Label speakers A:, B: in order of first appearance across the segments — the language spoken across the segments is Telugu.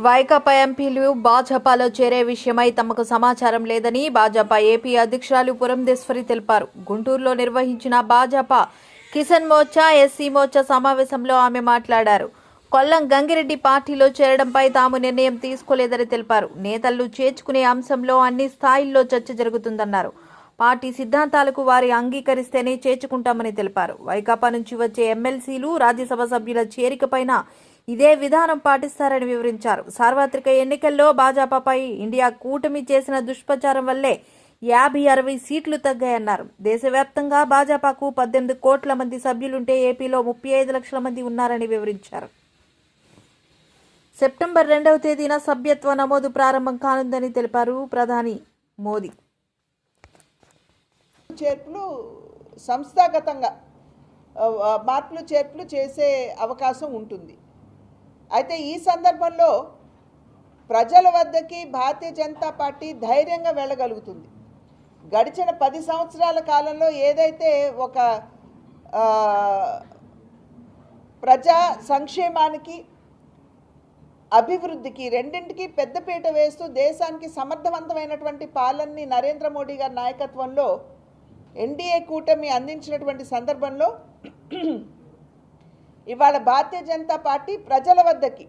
A: వైకాపా ఎంపీలు భాజపాలో చేరే విషయమై తమకు సమాచారం లేదని భాజపా ఏపీ అధ్యక్షురాలు పురంధేశ్వరి తెలిపారు. గుంటూరులో నిర్వహించిన భాజపా కిసాన్ మోర్చా, ఎస్సీ మోర్చా సమావేశంలో ఆమె మాట్లాడారు. కొల్లం గంగిరెడ్డి పార్టీలో చేరడంపై తాము నిర్ణయం తీసుకోలేదని తెలిపారు. నేతలను చేర్చుకునే అంశంలో అన్ని స్థాయిల్లో చర్చ జరుగుతుందన్నారు. పార్టీ సిద్ధాంతాలకు వారి అంగీకరిస్తేనే చేర్చుకుంటామని తెలిపారు. వైకాపా నుంచి వచ్చే ఎమ్మెల్సీలు, రాజ్యసభ సభ్యుల చేరికపైన ఇదే విధానం పాటిస్తారని వివరించారు. సార్వత్రిక ఎన్నికల్లో భాజపాపై ఇండియా కూటమి చేసిన దుష్ప్రచారం వల్లే 50-60 సీట్లు తగ్గాయన్నారు. దేశవ్యాప్తంగా భాజపాకు 18 కోట్ల మంది సభ్యులుంటే ఏపీలో 35 లక్షల మంది ఉన్నారని వివరించారు. సెప్టెంబర్ 2వ తేదీన సభ్యత్వ నమోదు ప్రారంభం కానుందని తెలిపారు ప్రధాని మోదీ.
B: చేర్పులు సంస్థాగతంగా మార్పులు చేర్పులు చేసే అవకాశం ఉంటుంది. అయితే ఈ సందర్భంలో ప్రజల వద్దకి భారతీయ జనతా పార్టీ ధైర్యంగా వెళ్ళగలుగుతుంది. గడిచిన 10 సంవత్సరాల కాలంలో ఏదైతే ఒక ప్రజా సంక్షేమానికి, అభివృద్ధికి రెండింటికి పెద్దపీట వేస్తూ దేశానికి సమర్థవంతమైనటువంటి పాలనని నరేంద్ర మోడీ గారి నాయకత్వంలో ఎన్డీఏ కూటమి అందించినటువంటి సందర్భంలో ఇవాళ భారతీయ జనతా పార్టీ ప్రజల వద్దకి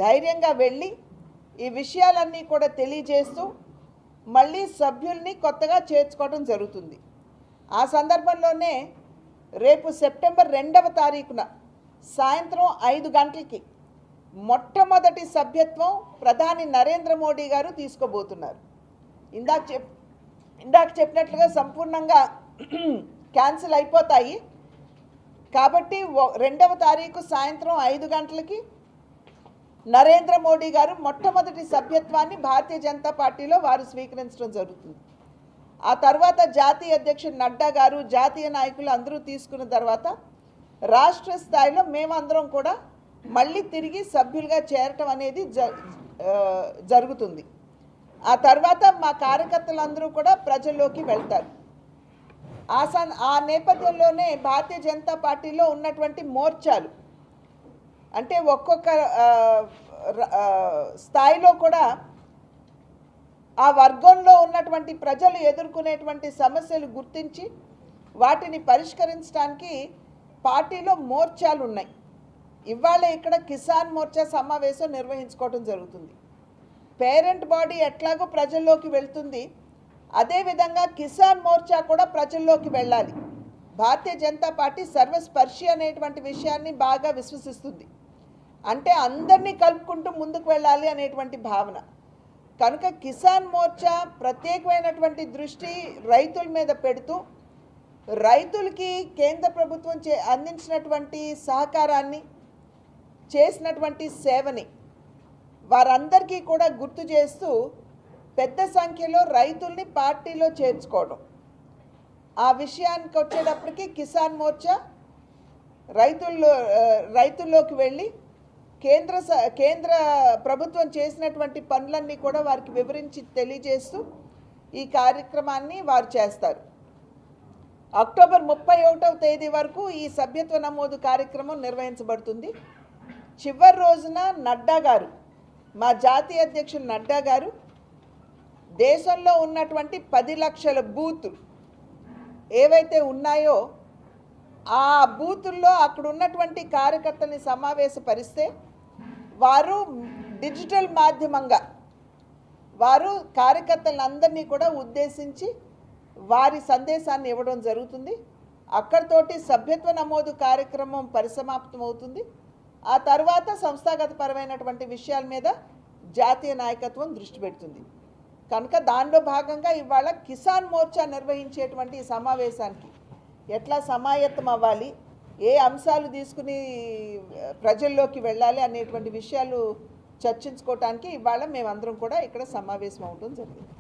B: ధైర్యంగా వెళ్ళి ఈ విషయాలన్నీ కూడా తెలియజేస్తూ మళ్ళీ సభ్యుల్ని కొత్తగా చేర్చుకోవడం జరుగుతుంది. ఆ సందర్భంలోనే రేపు సెప్టెంబర్ 2వ తారీఖున సాయంత్రం 5 గంటలకి మొట్టమొదటి సభ్యత్వం ప్రధాని నరేంద్ర మోడీ గారు తీసుకోబోతున్నారు. ఇందాక చెప్పినట్లుగా సంపూర్ణంగా క్యాన్సిల్ అయిపోతాయి. కాబట్టి 2వ తారీఖు సాయంత్రం 5 గంటలకి నరేంద్ర మోడీ గారు మొట్టమొదటి సభ్యత్వాన్ని భారతీయ జనతా పార్టీలో వారు స్వీకరించడం జరుగుతుంది. ఆ తర్వాత జాతీయ అధ్యక్షుడు నడ్డా గారు, జాతీయ నాయకులు అందరూ తీసుకున్న తర్వాత రాష్ట్ర స్థాయిలో మేమందరం కూడా మళ్ళీ తిరిగి సభ్యులుగా చేరటం అనేది జరుగుతుంది. ఆ తర్వాత మా కార్యకర్తలందరూ కూడా ప్రజల్లోకి వెళ్తారు. ఆ నేపథ్యంలోనే భారతీయ జనతా పార్టీలో ఉన్నటువంటి మోర్చాలు అంటే ఒక్కొక్క స్థాయిలో కూడా ఆ వర్గంలో ఉన్నటువంటి ప్రజలు ఎదుర్కొనేటువంటి సమస్యలు గుర్తించి వాటిని పరిష్కరించడానికి పార్టీలో మోర్చాలు ఉన్నాయి. ఇవాళ ఇక్కడ కిసాన్ మోర్చా సమావేశం నిర్వహించుకోవడం జరుగుతుంది. పేరెంట్ బాడీ ఎట్లాగో ప్రజల్లోకి వెళ్తుంది, అదేవిధంగా కిసాన్ మోర్చా కూడా ప్రజల్లోకి వెళ్ళాలి. భారతీయ జనతా పార్టీ సర్వస్పర్శి అనేటువంటి విషయాన్ని బాగా విశ్వసిస్తుంది. అంటే అందరినీ కలుపుకుంటూ ముందుకు వెళ్ళాలి అనేటువంటి భావన. కనుక కిసాన్ మోర్చా ప్రత్యేకమైనటువంటి దృష్టి రైతుల మీద పెడుతూ రైతులకి కేంద్ర ప్రభుత్వం అందించినటువంటి సహకారాన్ని, చేసినటువంటి సేవని వారందరికీ కూడా గుర్తు చేస్తూ పెద్ద సంఖ్యలో రైతుల్ని పార్టీలో చేర్చుకోవడం. ఆ విషయానికి వచ్చేటప్పటికి కిసాన్ మోర్చా రైతుల్లోకి వెళ్ళి కేంద్ర ప్రభుత్వం చేసినటువంటి పనులన్నీ కూడా వారికి వివరించి తెలియజేస్తూ ఈ కార్యక్రమాన్ని వారు చేస్తారు. అక్టోబర్ 31వ తేదీ వరకు ఈ సభ్యత్వ నమోదు కార్యక్రమం నిర్వహించబడుతుంది. చివరి రోజున నడ్డా గారు, మా జాతీయ అధ్యక్షులు నడ్డా గారు దేశంలో ఉన్నటువంటి 10 లక్షల బూతులు ఏవైతే ఉన్నాయో ఆ బూతుల్లో అక్కడ ఉన్నటువంటి కార్యకర్తల్ని సమావేశపరిస్తే వారు డిజిటల్ మాధ్యమంగా వారు కార్యకర్తలందరినీ కూడా ఉద్దేశించి వారి సందేశాన్ని ఇవ్వడం జరుగుతుంది. అక్కడితోటి సభ్యత్వ నమోదు కార్యక్రమం పరిసమాప్తం అవుతుంది. ఆ తర్వాత సంస్థాగతపరమైనటువంటి విషయాల మీద జాతీయ నాయకత్వం దృష్టి పెడుతుంది. కనుక దానిలో భాగంగా ఇవాళ కిసాన్ మోర్చా నిర్వహించేటువంటి సమావేశానికి ఎట్లా సమాయత్తం అవ్వాలి, ఏ అంశాలు తీసుకుని ప్రజల్లోకి వెళ్ళాలి అనేటువంటి విషయాలు చర్చించుకోవటానికి ఇవాళ మేమందరం కూడా ఇక్కడ సమావేశం అవడం జరిగింది.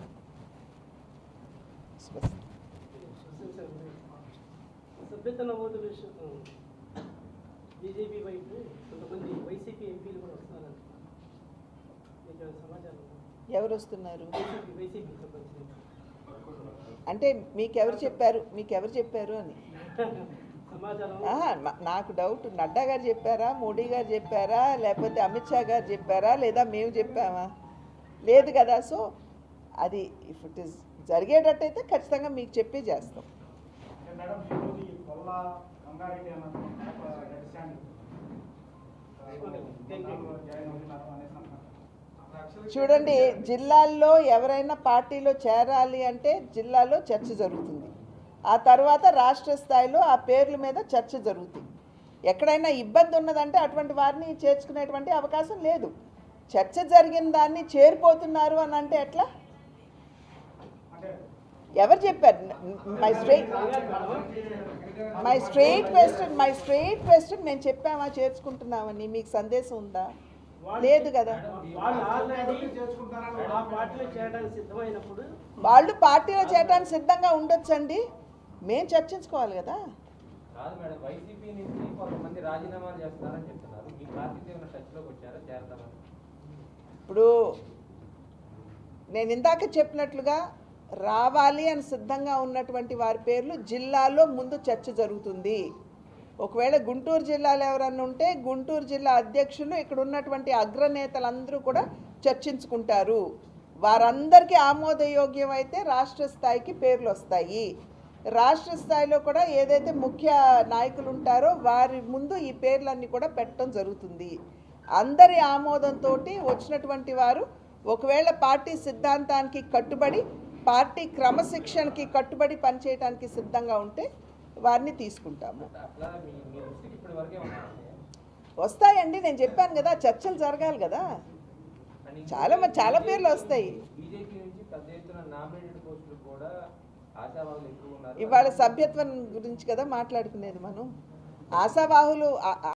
B: ఎవరు వస్తున్నారు అంటే మీకెవరు చెప్పారు అని? నాకు డౌట్, నడ్డా గారు చెప్పారా, మోడీ గారు చెప్పారా, లేకపోతే అమిత్ షా గారు చెప్పారా, లేదా మేము చెప్పామా? లేదు కదా. సో అది ఇఫ్ ఇట్ ఈస్ జరిగేటట్టయితే ఖచ్చితంగా మీకు చెప్పే చేస్తాం. చూడండి, జిల్లాల్లో ఎవరైనా పార్టీలో చేరాలి అంటే జిల్లాలో చర్చ జరుగుతుంది. ఆ తర్వాత రాష్ట్ర స్థాయిలో ఆ పేర్ల మీద చర్చ జరుగుతుంది. ఎక్కడైనా ఇబ్బంది ఉన్నదంటే అటువంటి వారిని చేర్చుకునేటువంటి అవకాశం లేదు. చర్చ జరిగిన దాన్ని చేరిపోతున్నారు అని అంటే ఎట్లా? ఎవరు చెప్పారు? మై స్ట్రెయిట్ క్వశ్చన్ మేము చెప్పామా చేర్చుకుంటున్నామని? మీకు సందేశం ఉందా? లేదు కదా. వాళ్ళు పార్టీలో చేరడానికి సిద్ధంగా ఉండొచ్చండి, మేము చర్చించుకోవాలి కదా. ఇప్పుడు నేను ఇందాక చెప్పినట్లుగా రావాలి అని సిద్ధంగా ఉన్నటువంటి వారి పేర్లు జిల్లాలో ముందు చర్చ జరుగుతుంది. ఒకవేళ గుంటూరు జిల్లాలో ఎవరన్నా ఉంటే గుంటూరు జిల్లా అధ్యక్షులు ఇక్కడ ఉన్నటువంటి అగ్రనేతలందరూ కూడా చర్చించుకుంటారు. వారందరికీ ఆమోదయోగ్యం అయితే రాష్ట్ర స్థాయికి పేర్లు వస్తాయి. రాష్ట్ర స్థాయిలో కూడా ఏదైతే ముఖ్య నాయకులు ఉంటారో వారి ముందు ఈ పేర్లన్నీ కూడా పెట్టడం జరుగుతుంది. అందరి ఆమోదంతో వచ్చినటువంటి వారు ఒకవేళ పార్టీ సిద్ధాంతానికి కట్టుబడి, పార్టీ క్రమశిక్షణకి కట్టుబడి పనిచేయడానికి సిద్ధంగా ఉంటే వారిని తీసుకుంటాము. వస్తాయండి, నేను చెప్పాను కదా, చర్చలు జరగాలి కదా. చాలా పేర్లు వస్తాయి. ఇవాళ సభ్యత్వం గురించి కదా మాట్లాడుకునేది మనం. ఆశావాహులు